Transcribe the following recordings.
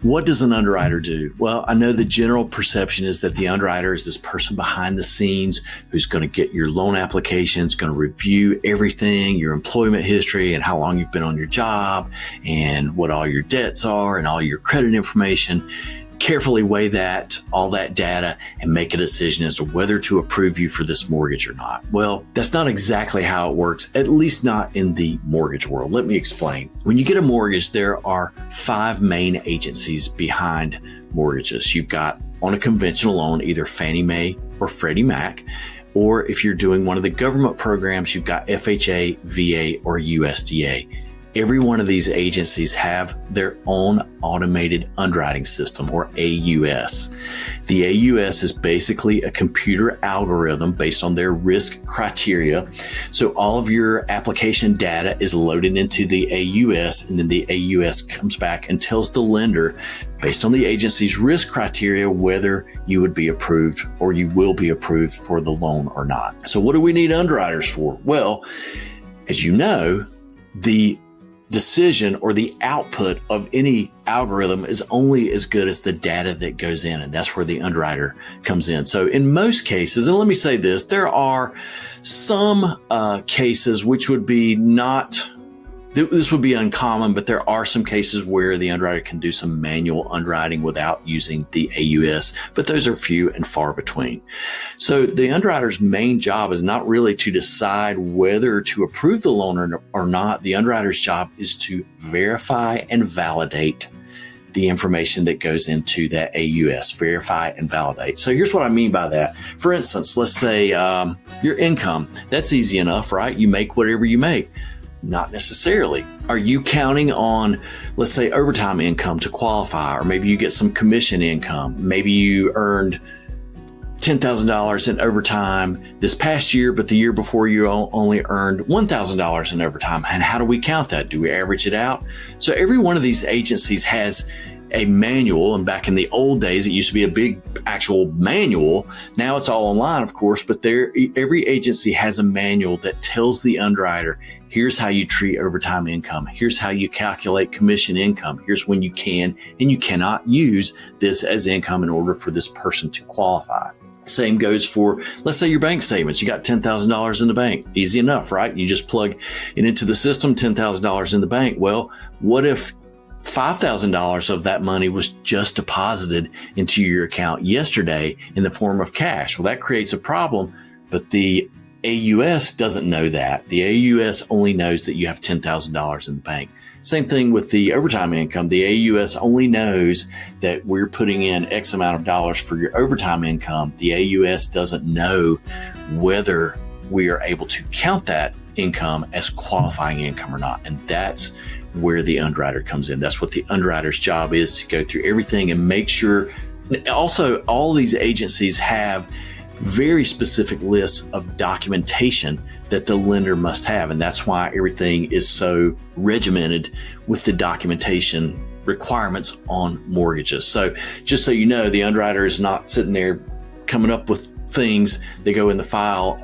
What does an underwriter do? Well, I know the general perception is that the underwriter is this person behind the scenes who's going to get your loan applications, going to review everything, your employment history and how long you've been on your job and what all your debts are and all your credit information. Carefully weigh all that data and make a decision as to whether to approve you for this mortgage or not. Well, that's not exactly how it works, at least not in the mortgage world. Let me explain. When you get a mortgage, there are 5 main agencies behind mortgages. You've got, on a conventional loan, either Fannie Mae or Freddie Mac, or if you're doing one of the government programs, you've got FHA, VA, or USDA. Every one of these agencies have their own automated underwriting system, or AUS. The AUS is basically a computer algorithm based on their risk criteria. So all of your application data is loaded into the AUS, and then the AUS comes back and tells the lender, based on the agency's risk criteria, whether you would be approved or you will be approved for the loan or not. So what do we need underwriters for? Well, as you know, the decision or the output of any algorithm is only as good as the data that goes in, and that's where the underwriter comes in. So in most cases, and let me say this, there are some cases which would be this would be uncommon, but there are some cases where the underwriter can do some manual underwriting without using the AUS, but those are few and far between. So the underwriter's main job is not really to decide whether to approve the loan or not. The underwriter's job is to verify and validate the information that goes into that AUS, verify and validate. So here's what I mean by that. For instance, let's say your income, that's easy enough, right? You make whatever you make. Not necessarily. Are you counting on, let's say, overtime income to qualify? Or maybe you get some commission income. Maybe you earned $10,000 in overtime this past year, but the year before you only earned $1,000 in overtime. And how do we count that? Do we average it out? So every one of these agencies has a manual, and back in the old days, it used to be a big actual manual. Now it's all online, of course, but every agency has a manual that tells the underwriter, here's how you treat overtime income. Here's how you calculate commission income. Here's when you can and you cannot use this as income in order for this person to qualify. Same goes for, let's say, your bank statements. You got $10,000 in the bank. Easy enough, right? You just plug it into the system, $10,000 in the bank. Well, what if $5,000 of that money was just deposited into your account yesterday in the form of cash? Well, that creates a problem, but the AUS doesn't know that. The AUS only knows that you have $10,000 in the bank. Same thing with the overtime income. The AUS only knows that we're putting in X amount of dollars for your overtime income. The AUS doesn't know whether we are able to count that income as qualifying income or not. And that's where the underwriter comes in. That's what the underwriter's job is, to go through everything and make sure. Also, all these agencies have very specific lists of documentation that the lender must have. And that's why everything is so regimented with the documentation requirements on mortgages. So just so you know, the underwriter is not sitting there coming up with things that go in the file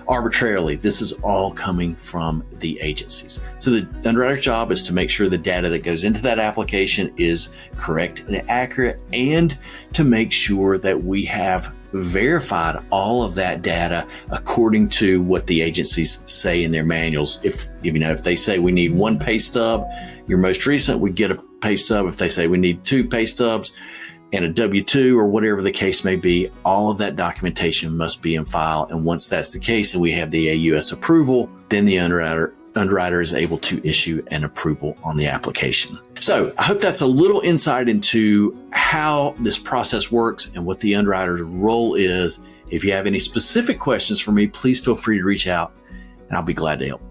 arbitrarily. This is all coming from the agencies. So the underwriter's job is to make sure the data that goes into that application is correct and accurate, and to make sure that we have verified all of that data according to what the agencies say in their manuals. If they say we need 1 pay stub, your most recent, we get a pay stub. If they say we need 2 pay stubs and a W-2 or whatever the case may be, all of that documentation must be in file. And once that's the case and we have the AUS approval, then the underwriter is able to issue an approval on the application. So I hope that's a little insight into how this process works and what the underwriter's role is. If you have any specific questions for me, please feel free to reach out and I'll be glad to help.